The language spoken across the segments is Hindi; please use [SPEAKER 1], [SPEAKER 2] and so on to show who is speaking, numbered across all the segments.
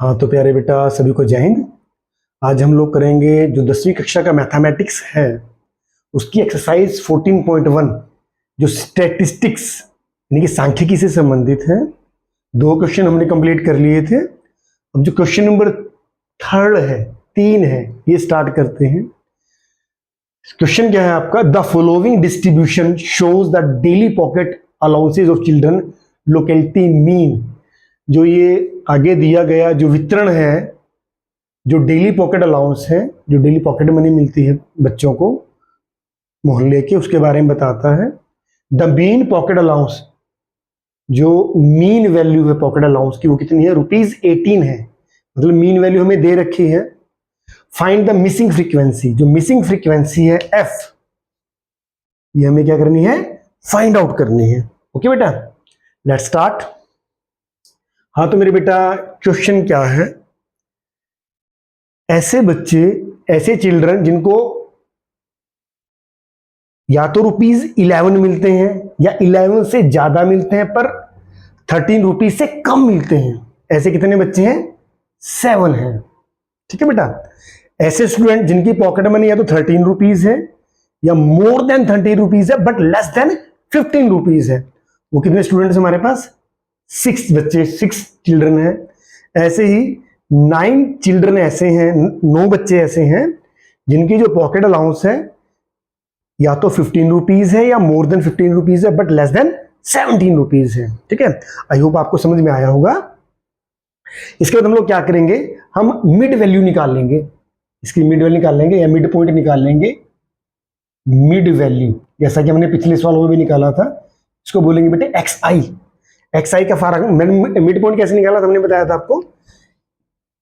[SPEAKER 1] हाँ तो प्यारे बेटा सभी को जय हिंद। आज हम लोग करेंगे जो 10वीं कक्षा का मैथमेटिक्स है उसकी एक्सरसाइज 14.1 जो स्टैटिस्टिक्स यानी कि सांख्यिकी से संबंधित है। 2 क्वेश्चन हमने कंप्लीट कर लिए थे। अब जो क्वेश्चन नंबर 3 है ये स्टार्ट करते हैं। क्वेश्चन क्या है आपका? The following distribution shows the daily pocket allowances of children locality mean. जो ये आगे दिया गया जो वितरण है, जो डेली पॉकेट अलाउंस है, जो डेली पॉकेट मनी मिलती है बच्चों को मोहल्ले के, उसके बारे में बताता है। द मीन पॉकेट अलाउंस, जो मीन वैल्यू है पॉकेट अलाउंस की वो कितनी है? ₹18 है, मतलब मीन वैल्यू हमें दे रखी है। फाइंड द मिसिंग फ्रीक्वेंसी, जो मिसिंग फ्रीक्वेंसी है F, ये हमें क्या करनी है? फाइंड आउट करनी है। ओके बेटा, लेट्स स्टार्ट। हाँ तो मेरे बेटा क्वेश्चन क्या है? ऐसे बच्चे, ऐसे चिल्ड्रन जिनको या तो ₹11 मिलते हैं या 11 से ज्यादा मिलते हैं पर 13 रुपीज से कम मिलते हैं, ऐसे कितने बच्चे हैं? 7 हैं। ठीक है बेटा। ऐसे स्टूडेंट जिनकी पॉकेट मनी या तो 13 रुपीज है या मोर देन 13 रुपीज है बट लेस देन 15 रुपीज है, वो कितने स्टूडेंट्स हमारे पास? 6 बच्चे, 6 चिल्ड्रन है। ऐसे ही 9 चिल्ड्रन ऐसे हैं, 9 बच्चे ऐसे हैं जिनकी जो पॉकेट अलाउंस है या तो 15 रुपीज है या मोर देन 15 रुपीज है बट लेस देन 17 रुपीज है। ठीक है, आई होप आपको समझ में आया होगा। इसके बाद हम लोग क्या करेंगे? हम मिड वैल्यू निकाल लेंगे, इसकी मिड वैल्यू निकाल लेंगे या मिड पॉइंट निकाल लेंगे। मिड वैल्यू जैसा कि हमने पिछले सवाल में भी निकाला था, इसको बोलेंगे बेटे XI। XI का फार्मूला, मैंने मिड पॉइंट कैसे निकाला था हमने बताया था आपको,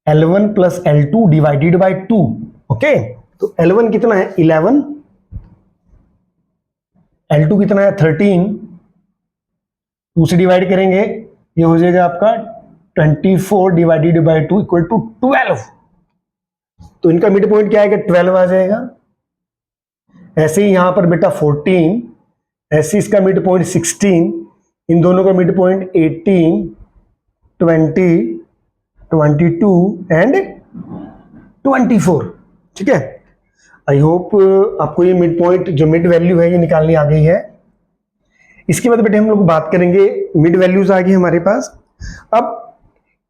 [SPEAKER 1] L1 plus L2 divided by 2। Okay, तो L1 कितना है? 11, L2 कितना है? 13, 2 से डिवाइड करेंगे ये हो जाएगा आपका 24 डिवाइडेड बाई 2 इक्वल टू 12। तो इनका मिड पॉइंट क्या आएगा? 12 आ जाएगा। ऐसे ही यहां पर बेटा 14, ऐसे इसका मिड पॉइंट 16, इन दोनों का मिड पॉइंट 18, 20, 22 एंड 24। ठीक है, आई होप आपको ये मिड पॉइंट जो मिड वैल्यू है ये निकालनी आ गई है। इसके बाद बेटे हम लोग बात करेंगे, मिड वैल्यूज आ गई हमारे पास। अब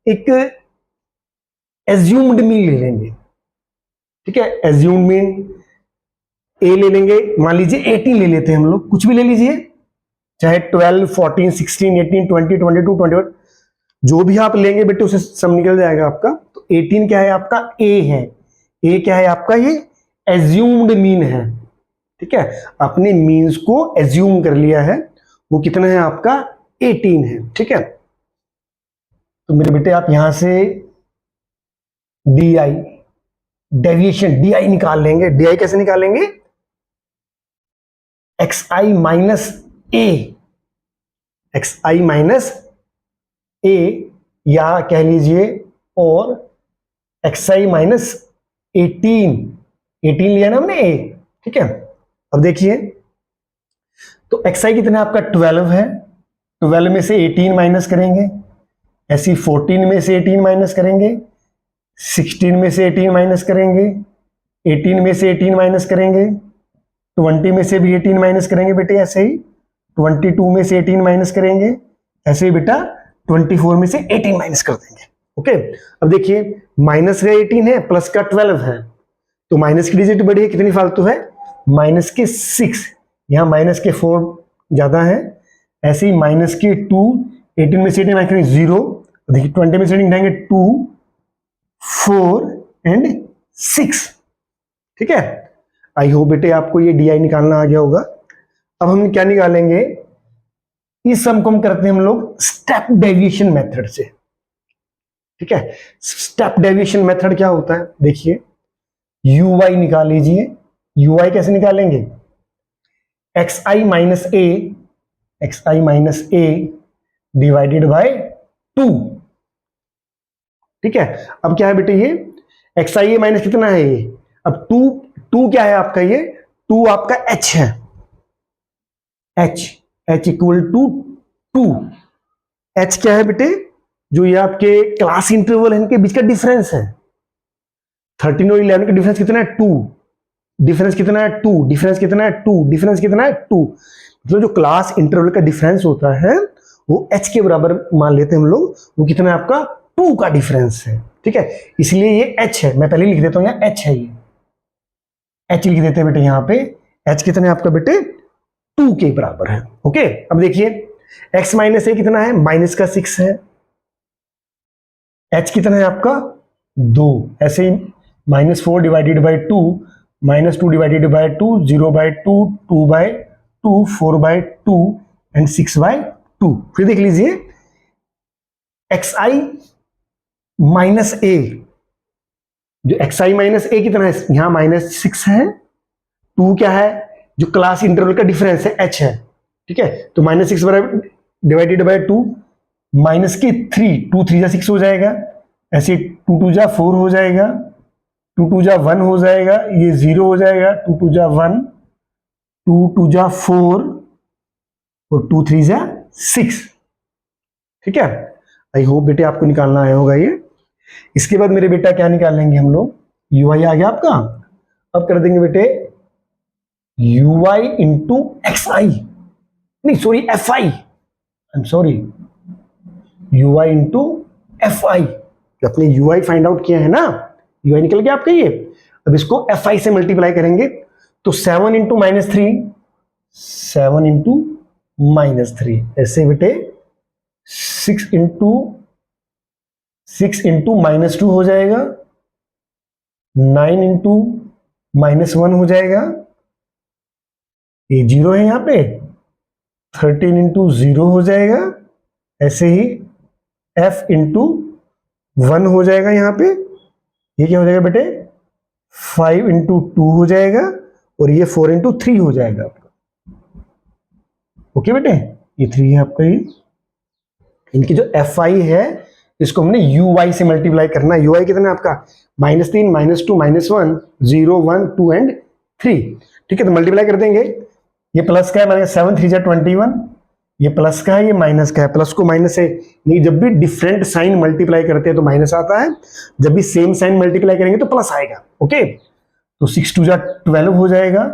[SPEAKER 1] एक एज्यूम्ड मीन ले लेंगे। ठीक है, एज्यूम्ड मीन ए ले लेंगे। मान लीजिए 18 ले लेते हैं हम लोग, कुछ भी ले लीजिए, चाहे 12, 14, 16, 18, 20, 22, 21, जो भी आप लेंगे बेटे उसे सब निकल जाएगा आपका। तो 18 क्या है आपका? ए है। ए क्या है आपका? ये एज्यूम्ड मीन है। ठीक है, अपने मीन्स को एज्यूम कर लिया है, वो कितना है आपका? 18 है। ठीक है, तो मेरे बेटे आप यहां से DI, डेविएशन DI निकाल लेंगे। DI कैसे निकालेंगे? XI minus A, XI minus A, या कह लीजिए और XI माइनस 18 लिया ना हमने A। ठीक है, अब देखिए तो XI कितना आपका? 12 है। 12 में से 18 माइनस करेंगे, ऐसी 14 में से 18 माइनस करेंगे, 16 में से 18 माइनस करेंगे, 18 में से 18 माइनस करेंगे, 20 में से भी 18 माइनस करेंगे बेटे, ऐसे ही 22 में से 18 माइनस करेंगे, ऐसे ही बेटा 24 में से 18 माइनस कर देंगे। ओके, अब देखिए माइनस का 18 है, प्लस का 12 है, तो माइनस की डिजिट बड़ी है, कितनी फालतू है? माइनस के 6, यहां माइनस के 4 ज्यादा है। ऐसे ही माइनस के 2, 18 में से 18 माइनस करेंगे 0, देखिए 20 में से 18 घटाएंगे 2, 4 एंड 6। ठीक है, आई होप बेटे आपको ये DI निकालना आ गया होगा। अब हम क्या निकालेंगे? इस सम को हम करते हैं हम लोग स्टेप डेविएशन मेथड से। ठीक है, स्टेप डेविएशन मेथड क्या होता है? देखिए UI निकाल लीजिए। UI कैसे निकालेंगे? XI minus A divided by 2। ठीक है, अब क्या है बेटे ये XI माइनस कितना है ये? अब 2 क्या है आपका? ये 2 आपका H है, H इक्वल टू 2। H क्या है बेटे? जो ये आपके क्लास इंटरवल है इनके बीच का डिफरेंस है। 13 और 11 का डिफरेंस कितना है 2, डिफरेंस कितना है 2, डिफरेंस कितना है 2, डिफरेंस कितना है 2। मतलब जो क्लास इंटरवल का डिफरेंस होता है वो h के बराबर मान लेते हैं हम लोग, वो कितना है आपका 2 का डिफरेंस है। ठीक है, इसलिए ये h है, मैं पहले लिख देता हूं यहाँ h है, ये h लिख देते हैं बेटे, यहाँ पे h कितना है आपका बेटे 2 के बराबर है। ओके, अब देखिए x माइनस a कितना है, माइनस का 6 है, h कितना है आपका 2, ऐसे ही -4 divided by 2, -2 divided by 2, 0/2, 2/2, 4/2 and 6/2। फिर देख लीजिए xi माइनस a, जो xi माइनस a कितना है, यहां -6 है, 2 क्या है, जो क्लास इंटरवल का डिफरेंस है h है। ठीक है, तो -6 डिवाइडेड बाई 2, माइनस की 3, 2 3 जा 6 हो जाएगा, ऐसे 2 2 जा 4 हो जाएगा, 2 2 जा 1 हो जाएगा, ये 0 हो जाएगा, 2 2 जा 1, 2 2 जा 4 और 2 3 जा 6। ठीक है, आई होप बेटे आपको निकालना आया होगा ये। इसके बाद मेरे बेटा क्या निकाल लेंगे हम लोग, ui आ गया आपका। अब कर देंगे बेटे ui इंटू xi, नहीं sorry fi, I am sorry, ui into fi। अपने ui फाइंड आउट किया है ना, ui निकल गया आपका ये। अब इसको fi से मल्टीप्लाई करेंगे तो 7 इंटू -3, 7 इंटू -3, ऐसे बेटे 6 इंटू -2 हो जाएगा, 9 इंटू -1 हो जाएगा, ये 0 है यहाँ पे, 13 इंटू 0 हो जाएगा, ऐसे ही f इंटू 1 हो जाएगा यहाँ पे, ये क्या हो जाएगा बेटे 5 इंटू 2 हो जाएगा, और ये 4 इंटू 3 हो जाएगा आपका। ओके बेटे, ये 3 है आपका, ये इनकी जो fi है इसको हमने ui से मल्टीप्लाई करना है। ui कितना है आपका -3, -2, -1, 0, 1, 2 एंड 3। ठीक है, तो मल्टीप्लाई कर देंगे, ये प्लस का है, 7 3 जा 21, ये प्लस का है, ये माइनस का है, प्लस को माइनस से नहीं, जब भी डिफरेंट साइन मल्टीप्लाई करते हैं तो माइनस आता है, जब भी सेम साइन मल्टीप्लाई करेंगे तो प्लस आएगा। ओके, तो 6 2 जा 12 हो जाएगा,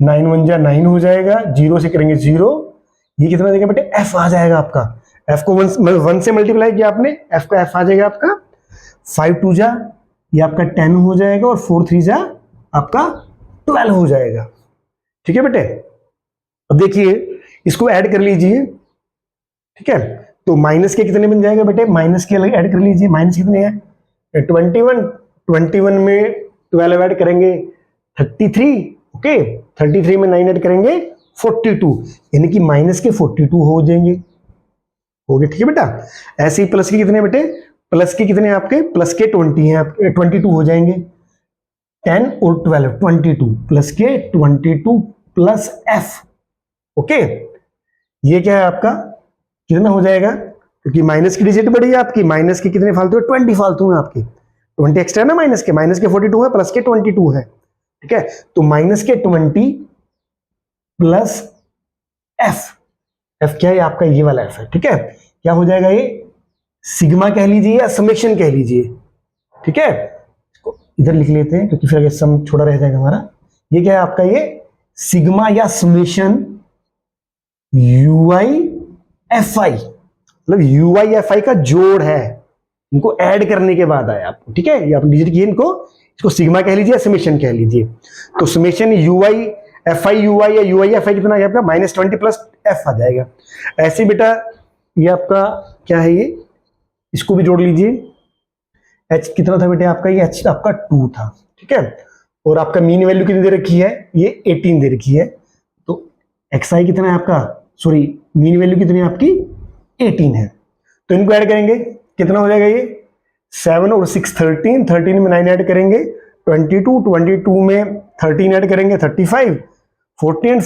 [SPEAKER 1] 9 1 जा 9 हो जाएगा, 0 से करेंगे 0, ये कितना देगा बेटे f आ जाएगा आपका। f को 1 से मल्टीप्लाई किया आपने, f का f आ जाएगा आपका 5 2 जा, ये आपका 10 हो जाएगा, और 4 3 जा आपका 12 हो जाएगा। ठीक है बेटे, अब देखिए इसको ऐड कर लीजिए। ठीक है, तो माइनस के कितने बन जाएगा बेटे, माइनस के अलग ऐड कर लीजिए, माइनस कितने हैं 21 में 12 ऐड करेंगे 33। ओके, 33 में 9 ऐड करेंगे 42, यानी कि माइनस के 42 हो जाएंगे, हो गए। ठीक है बेटा, ऐसे ही प्लस के कितने बेटे, प्लस के कितने आपके, प्लस के 20 हैं आपके, 22 हो जाएंगे, 10 और 12 22, प्लस के 22 प्लस f। ओके, ये क्या है आपका कितना हो जाएगा, क्योंकि माइनस की डिजिट बढ़ी है आपकी, माइनस के कितने फालतू है 20 फालतू है आपके, 20 एक्स्ट्रा है ना, माइनस के 42 है, प्लस के 22 है। ठीक है, तो माइनस के 20 प्लस f क्या है आपका, ये वाला f है। ठीक है, क्या हो जाएगा ये सिग्मा कह लीजिए या समेशन कह लीजिए। ठीक है, इसको इधर लिख लेते हैं क्योंकि फिर आगे सम छोड़ा रह जाएगा हमारा। ये क्या है आपका, ये सिग्मा या समेशन ui fi, मतलब ui fi का जोड़ है, इनको ऐड करने के बाद आया आपको। ठीक है, ये आप डिजिट किए इनको, इसको सिग्मा कह लीजिए, समेशन कह लीजिए। तो समेशन ui fi ui या ui fi कितना आ गया आपका -20 प्लस f आ जाएगा। ऐसे बेटा ये आपका क्या है, ये इसको भी जोड़ लीजिए, h कितना था बेटे आपका, ये h आपका 2 था। ठीक है, और आपका मीन वैल्यू कितनी दे रखी है, ये 18 दे रखी है, तो xi कितना है आपका, सॉरी मीन वैल्यू कितनी है आपकी 18 है, तो इनको ऐड करेंगे कितना हो जाएगा, ये 7 और 6 13, 13 में 9 ऐड करेंगे 22, 22 में 13 ऐड करेंगे 35, 40 एंड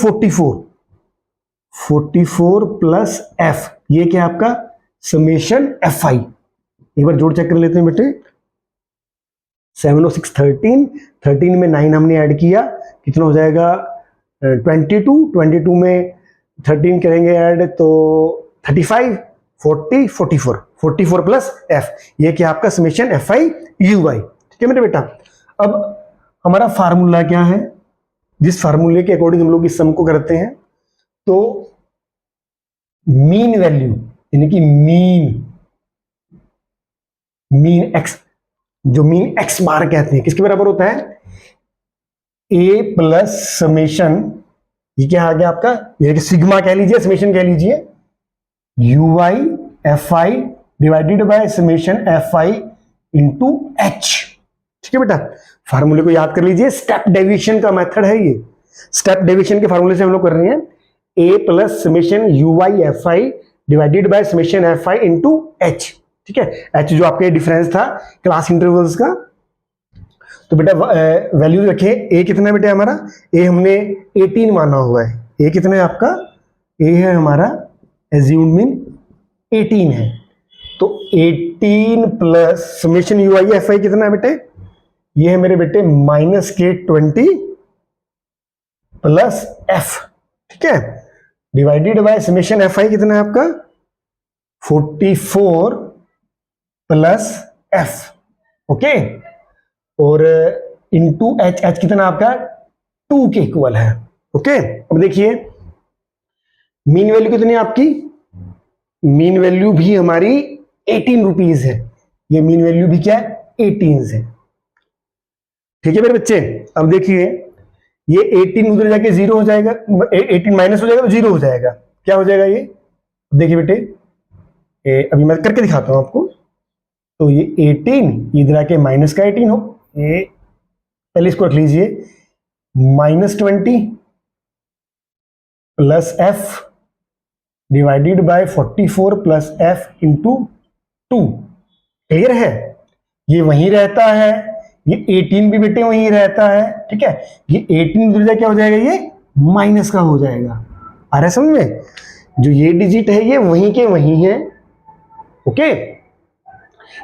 [SPEAKER 1] 44 प्लस f, ये क्या आपका समेशन fi। एक बार जोड़ चेक कर लेते हैं बेटे, 7 और 6 13, 13 में 9 हमने ऐड किया, कितना हो जाएगा 22, 22 में 13 करेंगे ऐड तो 35, 40 44 44 प्लस एफ, ये क्या आपका summation F I U Y. ठीक है मेरे बेटा, अब हमारा फार्मूला क्या है, जिस फार्मूले के अकॉर्डिंग हम लोग इस सम को करते हैं, तो मीन वैल्यू यानी कि मीन एक्स, जो मीन एक्स बार कहते हैं, किसके बराबर होता है, ए प्लस समेशन, ये क्या आ गया आपका, ये सिग्मा कह लीजिए, समेशन कह लीजिए, U Y F I divided by summation F I into H. ठीक है बेटा, फार्मूले को याद कर लीजिए, स्टेप डेविएशन का मेथड है ये, स्टेप डेविएशन के फार्मूले से हम लोग कर रहे हैं, a plus summation u Y F I divided by summation F I into H. ठीक है, एच जो आपके डिफरेंस था क्लास इंटरवल्स का। तो बेटा वैल्यू रखे, ए कितना है बेटा हमारा, ए हमने 18 माना हुआ है, ए कितना है आपका, ए है हमारा एज्यूम्ड मीन 18 है, तो 18 plus summation you I F I कितना है बेटे, ये है मेरे बेटे माइनस के 20 प्लस एफ। ठीक है, divided by summation F I कितना है आपका 44 प्लस एफ। ओके, और इंटू एच, एच कितना आपका 2 के इक्वल है। ओके, अब देखिए मीन वैल्यू कितनी है आपकी, मीन वैल्यू भी हमारी 18 रुपीज है, ये मीन वैल्यू भी क्या है 18 है। ठीक है मेरे बच्चे, अब देखिए ये 18 उधर जाके 0 हो जाएगा, 18 माइनस हो जाएगा तो 0 हो जाएगा, क्या हो जाएगा ये, देखिए बेटे अभी मैं करके दिखाता हूं आपको। तो ये 18 इधर आके माइनस का 18 हो, ये पहले इसको रख लीजिए, -20 plus F divided by 44 plus F into 2। Clear है, ये वहीं रहता है, ये 18 भी बेटे वहीं रहता है। ठीक है, ये 18 इधर क्या हो जाएगा, ये माइनस का हो जाएगा, आ रहा है समझ में, जो ये डिजिट है ये वहीं के वहीं है। ओके,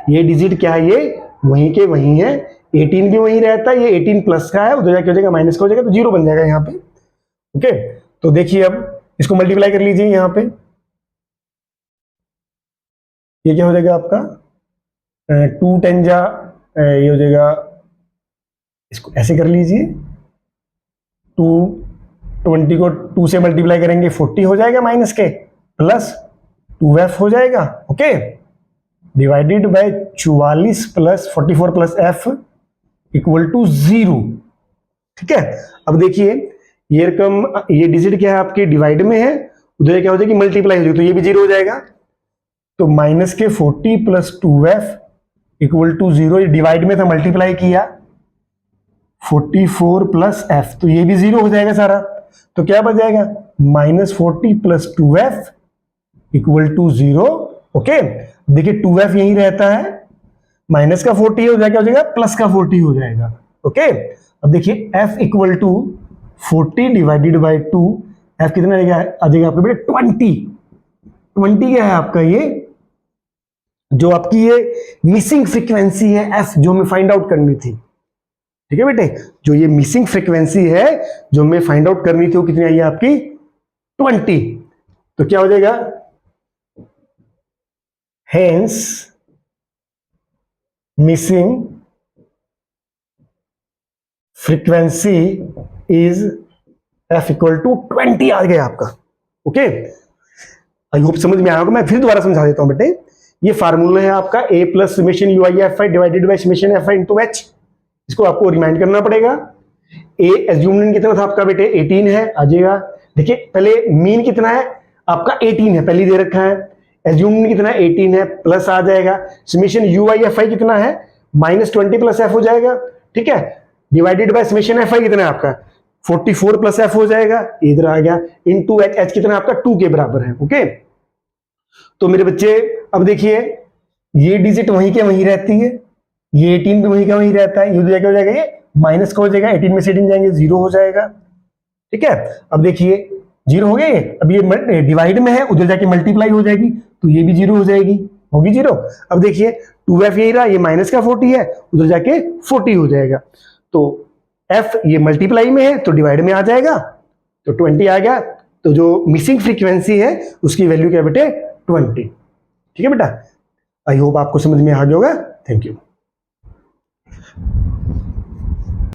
[SPEAKER 1] ये डिजिट क्या है, ये वहीं के वहीं है, 18 भी वहीं रहता है, ये 18 प्लस का है, उधर जाके हो जाएगा माइनस का हो जाएगा, तो 0 बन जाएगा यहाँ पे। ओके, तो देखिए अब इसको मल्टीप्लाई कर लीजिए, यहाँ पे ये क्या हो जाएगा आपका 2 10 जा, ये हो जाएगा, इसको ऐसे कर लीजिए, 220 को 2 से मल्टीप्लाई करेंगे 40 हो जाएगा माइनस के, प्लस 2f हो जाएगा। Okay, divided by 44 plus 44 plus F equal to 0। ठीक है, अब देखिए ये रकम, ये डिजिट क्या है आपके डिवाइड में है, उधर क्या हो जाएगी मल्टीप्लाई हो जाएगी, तो ये भी 0 हो जाएगा, तो माइनस के 40 प्लस 2f इक्वल टू 0, ये डिवाइड में था मल्टीप्लाई किया 44 प्लस एफ, तो ये भी 0 हो जाएगा सारा, तो क्या बच जाएगा -40 plus 2f equal to 0। Okay, देखिए 2f यहीं रहता है, माइनस का 40 हो जाएगा, प्लस का 40 हो जाएगा। ओके, अब देखिए f equal to 40 divided by 2, f कितना आ जाएगा आपके बेटे 20 क्या है आपका, ये जो आपकी ये मिसिंग फ्रीक्वेंसी है f, जो हमें फाइंड आउट करनी थी। ठीक है बेटे, जो ये मिसिंग फ्रीक्वेंसी है जो हमें फाइंड आउट करनी थी, वो कितनी आई है आपकी 20, तो क्या हो जाएगा, hence missing frequency is f equal to 20 आ गया आपका। ओके, आई होप समझ में आया होगा, मैं फिर दोबारा समझा देता हूं बेटे, ये फार्मूला है आपका a plus summation you I F I divided by summation F I into H, इसको आपको रिमाइंड करना पड़ेगा। a एज्यूम्ड कितना था आपका बेटे 18 है, आ जाएगा, देखिए पहले मीन कितना है आपका 18 है, पहले दे रखा है, एज्यूम्ड कितना 18 है, प्लस आ जाएगा, summation u I F I कितना है -20 प्लस एफ हो जाएगा। ठीक है, divided by summation F I कितना है आपका 44 प्लस एफ हो जाएगा, इधर आ गया, इनटू एच, एच कितना आपका 2 के बराबर है। ओके, तो मेरे बच्चे अब देखिए ये डिजिट वहीं के वहीं रहती है, ये 18 भी वहीं का वहीं रहता है, ये क्या हो जाएगा, ये माइनस का हो जाएगा, 18 में से 18 जाएंगे 0 हो जाएगा। ठीक है, अब देखिए 0 हो गया, अब ये डिवाइड में है, उधर जाके मल्टीप्लाई हो जाएगी, तो ये भी 0 हो जाएगी, होगी 0। अब देखिए 2f यही रहा, ये माइनस का 40 है, उधर जाके 40 हो जाएगा, तो f ये मल्टीप्लाई में है तो डिवाइड में आ जाएगा, तो 20 आ गया, तो जो मिसिंग फ्रीक्वेंसी है उसकी वैल्यू क्या बेटे 20। ठीक है बेटा, आई होप आपको समझ में आ गया होगा। Thank you.